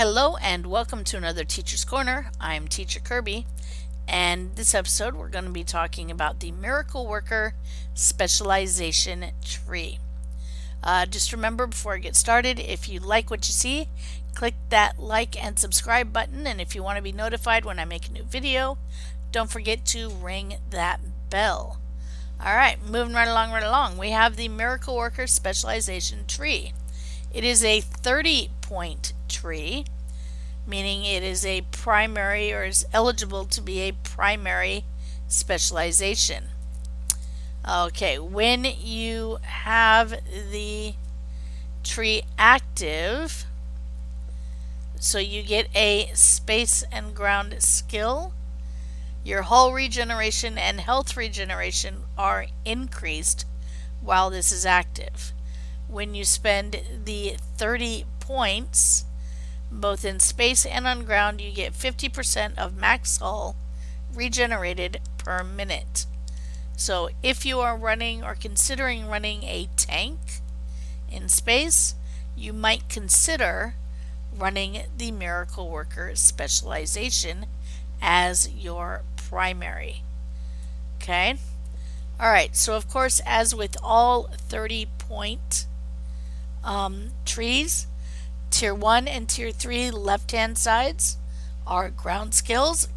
Hello and welcome to another Teacher's Corner. I'm Teacher Kirby, and this episode we're going to be talking about the Miracle Worker Specialization Tree. Just remember before I get started, if you like what you see, click that like and subscribe button, and if you want to be notified when I make a new video, don't forget to ring that bell. Alright, moving right along. We have the Miracle Worker Specialization Tree. It is a 30-point tree, meaning it is a primary or is eligible to be a primary specialization. Okay, when you have the tree active, so you get a space and ground skill, your hull regeneration and health regeneration are increased while this is active. When you spend the 30 points, both in space and on ground, you get 50% of max hull regenerated per minute. So if you are running or considering running a tank in space, you might consider running the Miracle Worker Specialization as your primary. Okay? Alright, so of course, as with all 30-point trees, Tier 1 and Tier 3 left-hand sides are ground skills,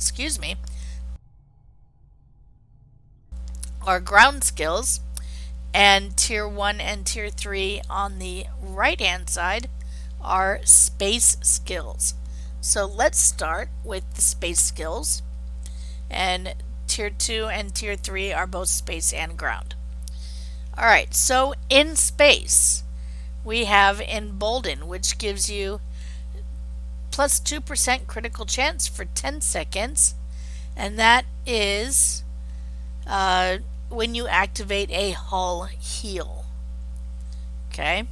and Tier 1 and Tier 3 on the right-hand side are space skills. So let's start with the space skills, and Tier 2 and Tier 3 are both space and ground. Alright, so in space, we have Embolden, which gives you plus 2% critical chance for 10 seconds, and that is when you activate a hull heal. Okay.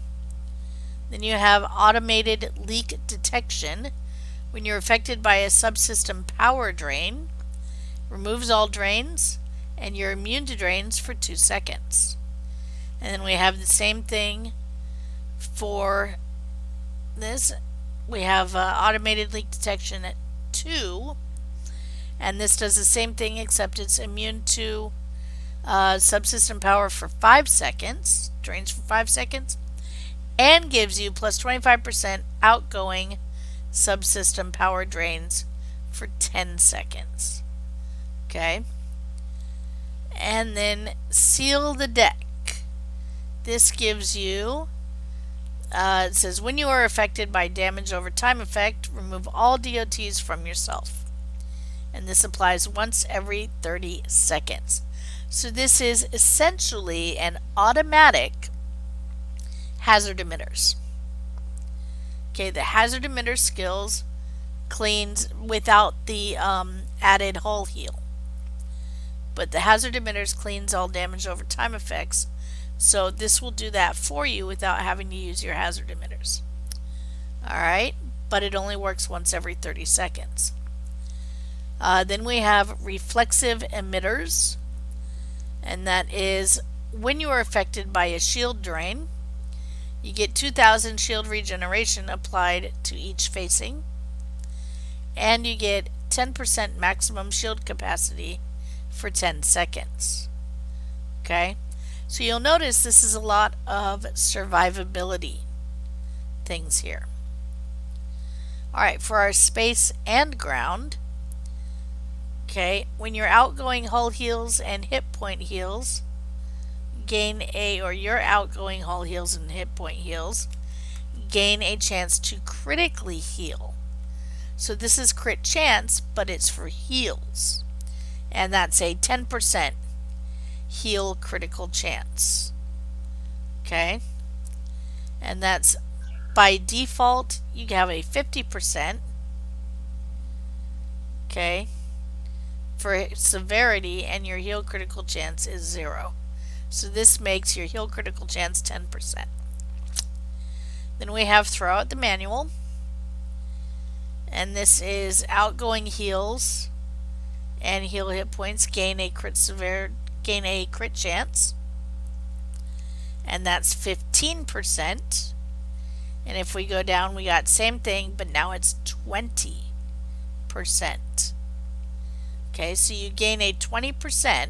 Then you have Automated Leak Detection. When you're affected by a subsystem power drain, removes all drains, and you're immune to drains for 2 seconds. And then we have the same thing for this. We have Automated Leak Detection at 2, and this does the same thing except it's immune to subsystem power for 5 seconds, drains for 5 seconds, and gives you plus 25% outgoing subsystem power drains for 10 seconds. Okay. And then Seal the Deck. This gives you, it says when you are affected by damage over time effect, remove all DOTs from yourself. And this applies once every 30 seconds. So this is essentially an automatic hazard emitters. Okay, the hazard emitter skills cleans without the added hull heal. But the hazard emitters cleans all damage over time effects. So this will do that for you without having to use your hazard emitters. Alright, but it only works once every 30 seconds. Then we have reflexive emitters, and that is when you are affected by a shield drain, you get 2,000 shield regeneration applied to each facing, and you get 10% maximum shield capacity for 10 seconds. Okay? So you'll notice this is a lot of survivability things here. Alright, for our space and ground, okay, when your outgoing hull heals and hit point heals your outgoing hull heals and hit point heals gain a chance to critically heal. So this is crit chance, but it's for heals. And that's a 10% heal critical chance. Okay? And that's by default, you have a 50%. Okay? For severity, and your heal critical chance is 0. So this makes your heal critical chance 10%. Then we have throw out the manual, and this is outgoing heals and heal hit points gain a crit chance, and that's 15%. And if we go down, we got same thing, but now it's 20%. Okay, so you gain a 20%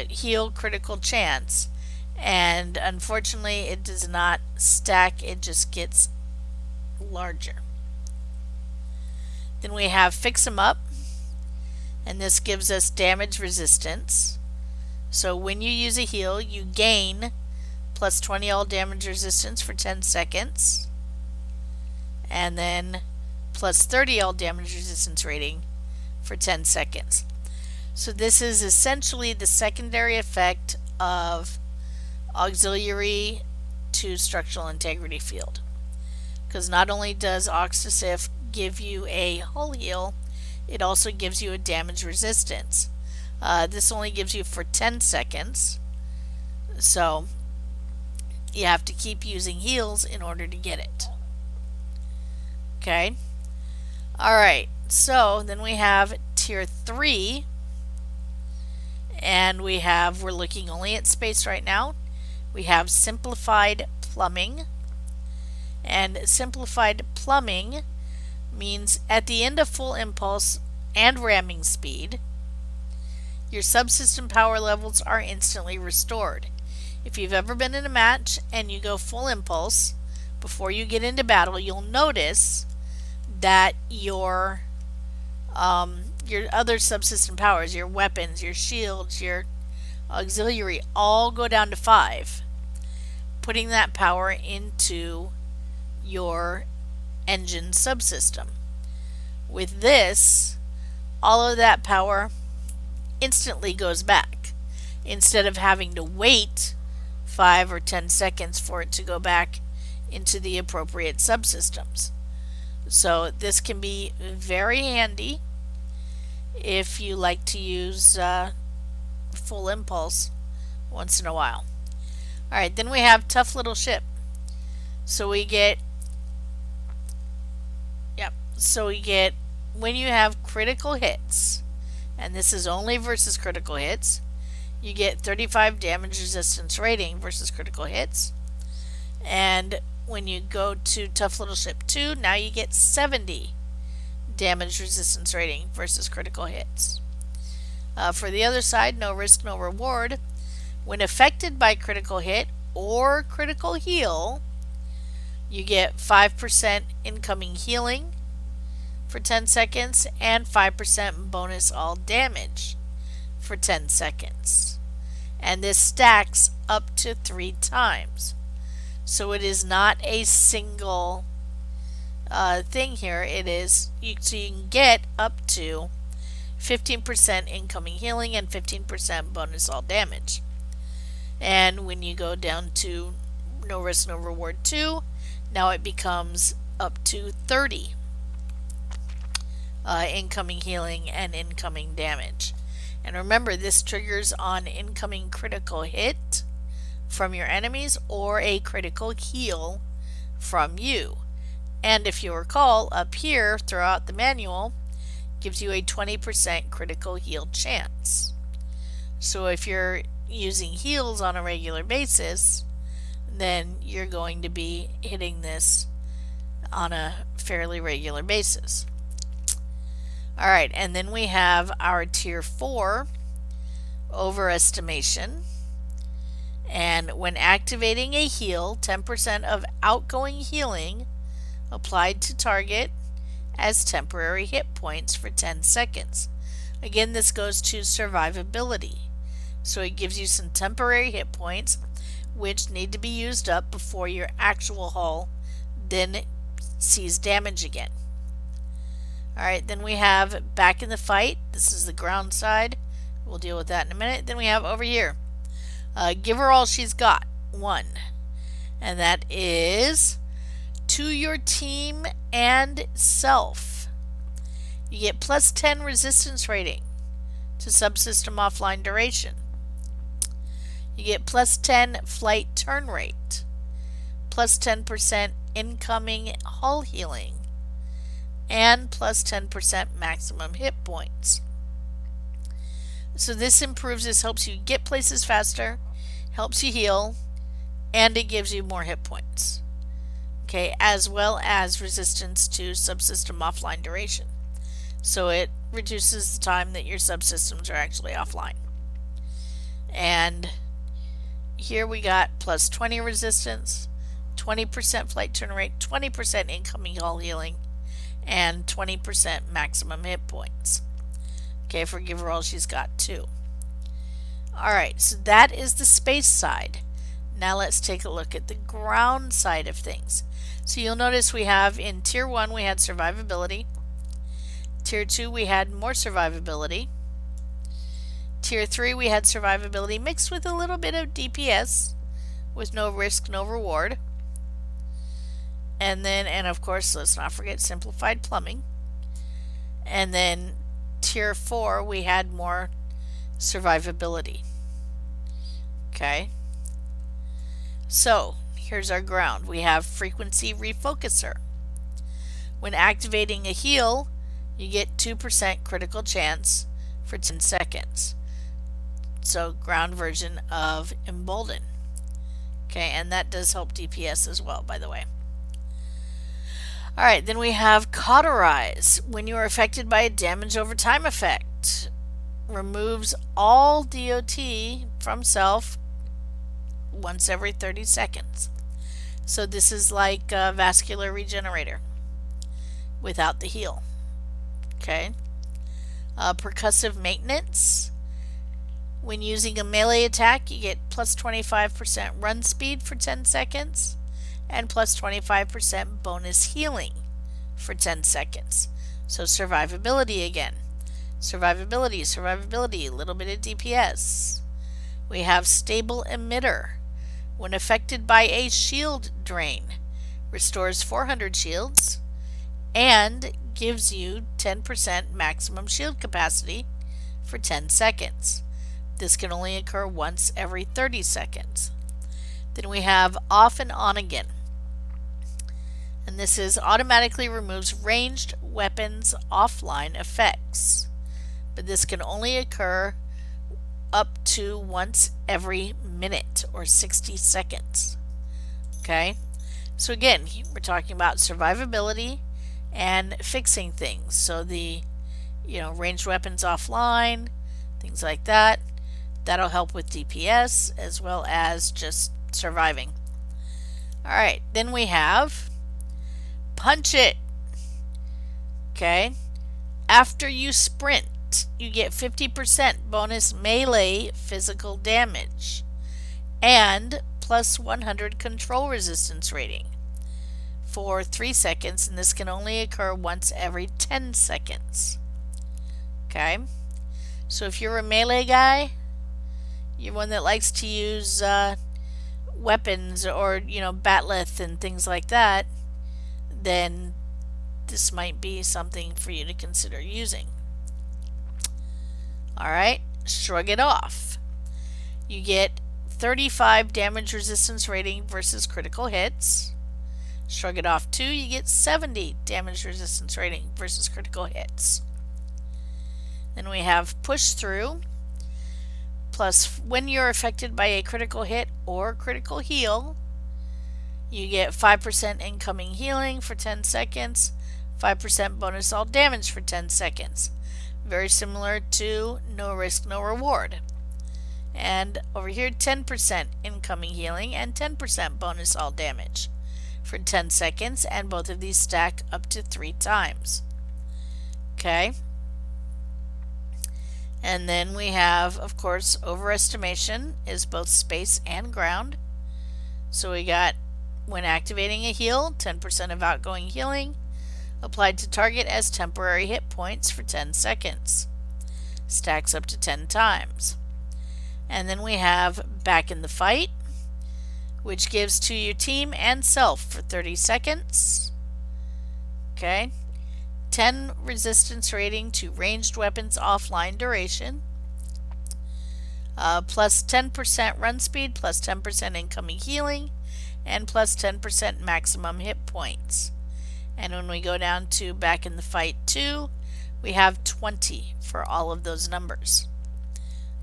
heal critical chance, and unfortunately it does not stack, it just gets larger. Then we have Fix 'em Up, and this gives us damage resistance. So when you use a heal, you gain plus 20 all damage resistance for 10 seconds, and then plus 30 all damage resistance rating for 10 seconds. So this is essentially the secondary effect of auxiliary to structural integrity field. Because not only does Oxysif give you a hull heal, it also gives you a damage resistance. This only gives you for 10 seconds, so you have to keep using heals in order to get it. Okay. Alright, so then we have tier 3, and we're looking only at space right now. We have simplified plumbing, and simplified plumbing means at the end of full impulse and ramming speed, your subsystem power levels are instantly restored. If you've ever been in a match and you go full impulse before you get into battle, you'll notice that your other subsystem powers, your weapons, your shields, your auxiliary, all go down to 5, putting that power into your engine subsystem. With this, all of that power instantly goes back, instead of having to wait 5 or 10 seconds for it to go back into the appropriate subsystems. So this can be very handy if you like to use full impulse once in a while. Alright, then we have Tough Little Ship. So we get when you have critical hits, and this is only versus critical hits, you get 35 damage resistance rating versus critical hits. And when you go to Tough Little Ship 2, now you get 70 damage resistance rating versus critical hits. For the other side, No Risk, No Reward. When affected by critical hit or critical heal, you get 5% incoming healing for 10 seconds and 5% bonus all damage for 10 seconds. And this stacks up to 3 times. So it is not a single thing here. It is, so you can get up to 15% incoming healing and 15% bonus all damage. And when you go down to No Risk, No Reward 2, now it becomes up to 30 incoming healing and incoming damage. And remember, this triggers on incoming critical hit from your enemies or a critical heal from you. And if you recall, up here throughout the manual gives you a 20% critical heal chance. So if you're using heals on a regular basis, then you're going to be hitting this on a fairly regular basis. Alright, and then we have our tier 4, overestimation. And when activating a heal, 10% of outgoing healing applied to target as temporary hit points for 10 seconds. Again, this goes to survivability. So it gives you some temporary hit points which need to be used up before your actual hull then sees damage again. Alright, then we have Back in the Fight. This is the ground side. We'll deal with that in a minute. Then we have over here, Give Her All She's Got, 1. And that is to your team and self. You get plus 10 resistance rating to subsystem offline duration. You get plus 10 flight turn rate, plus 10% incoming hull healing, and plus 10% maximum hit points. So this helps you get places faster, helps you heal, and it gives you more hit points. okay, as well as resistance to subsystem offline duration. So it reduces the time that your subsystems are actually offline. And here we got plus 20 resistance, 20% flight turn rate, 20% incoming hull healing, and 20% maximum hit points. Okay, for give her all, she's got 2. Alright, so that is the space side. Now let's take a look at the ground side of things. So you'll notice we have in Tier 1 we had survivability. Tier 2 we had more survivability. Tier 3 we had survivability mixed with a little bit of DPS with no risk, no reward. And of course, let's not forget simplified plumbing. And then Tier 4 we had more survivability. Okay. So here's our ground. We have frequency refocuser. When activating a heal, you get 2% critical chance for 10 seconds. So ground version of embolden. Okay, and that does help DPS as well, by the way. Alright, then we have cauterize. When you are affected by a damage over time effect, removes all DOT from self once every 30 seconds. So this is like a vascular regenerator without the heal. Okay. Percussive maintenance. When using a melee attack, you get plus 25% run speed for 10 seconds and plus 25% bonus healing for 10 seconds. So survivability again. Survivability, a little bit of DPS. We have stable emitter. When affected by a shield drain, restores 400 shields and gives you 10% maximum shield capacity for 10 seconds. This can only occur once every 30 seconds. Then we have off and on again. And this is automatically removes ranged weapons offline effects. But this can only occur up to once every minute or 60 seconds. Okay? So again, we're talking about survivability and fixing things. So the, ranged weapons offline, things like that. That'll help with DPS as well as just surviving. Alright, then we have punch it. Okay? After you sprint, you get 50% bonus melee physical damage and plus 100 control resistance rating for 3 seconds, and this can only occur once every 10 seconds. Okay? So if you're a melee guy, you're one that likes to use weapons or, batleth and things like that, then this might be something for you to consider using. Alright, shrug it off. You get 35 damage resistance rating versus critical hits. Shrug it off 2, you get 70 damage resistance rating versus critical hits. Then we have push through. Plus, when you're affected by a critical hit or critical heal, you get 5% incoming healing for 10 seconds, 5% bonus all damage for 10 seconds. Very similar to no risk, no reward. And over here, 10% incoming healing and 10% bonus all damage for 10 seconds, and both of these stack up to 3 times. Okay. And then we have, of course, overestimation is both space and ground. So we got, when activating a heal, 10% of outgoing healing applied to target as temporary hit points for 10 seconds. Stacks up to 10 times. And then we have back in the fight, which gives to your team and self for 30 seconds. Okay. 10 resistance rating to ranged weapons offline duration, plus 10% run speed, plus 10% incoming healing, and plus 10% maximum hit points. And when we go down to back in the fight 2, we have 20 for all of those numbers.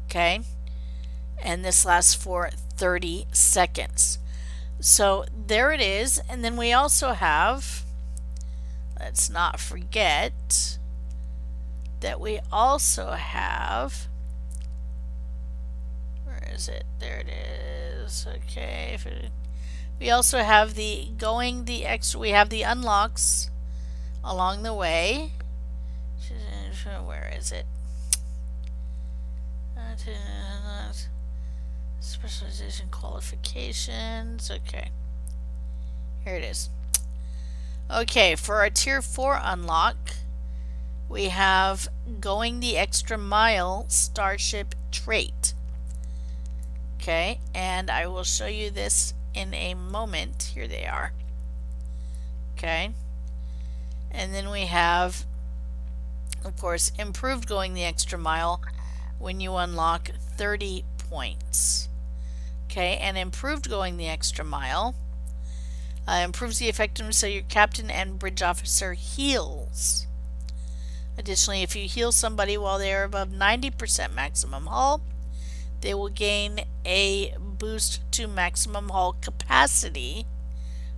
Okay, and this lasts for 30 seconds. So there it is. And then we also have, let's not forget that we also have, where is it? There it is. Okay. We also have the going the extra, we have the unlocks along the way. Where is it? Specialization qualifications. Okay. Here it is. Okay, for our tier 4 unlock, we have going the extra mile starship trait. Okay, and I will show you this in a moment. Here they are. Okay, and then we have, of course, improved going the extra mile when you unlock 30 points. Okay, and improved going the extra mile improves the effectiveness of your captain and bridge officer heals. Additionally, if you heal somebody while they are above 90% maximum hull, they will gain a boost to maximum hull capacity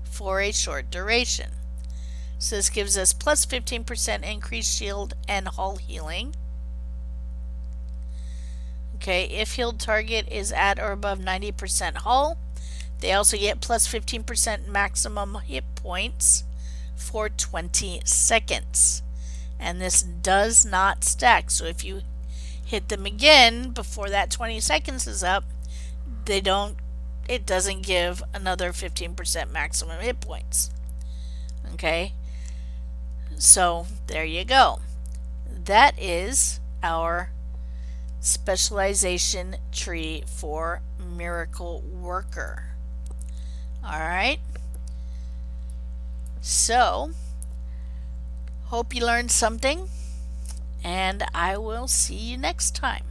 for a short duration. So this gives us plus 15% increased shield and hull healing. Okay, if healed target is at or above 90% hull, they also get plus 15% maximum hit points for 20 seconds. And this does not stack. So if you hit them again before that 20 seconds is up, it doesn't give another 15% maximum hit points. Okay, so there you go. That is our specialization tree for Miracle Worker. Alright, so hope you learned something, and I will see you next time.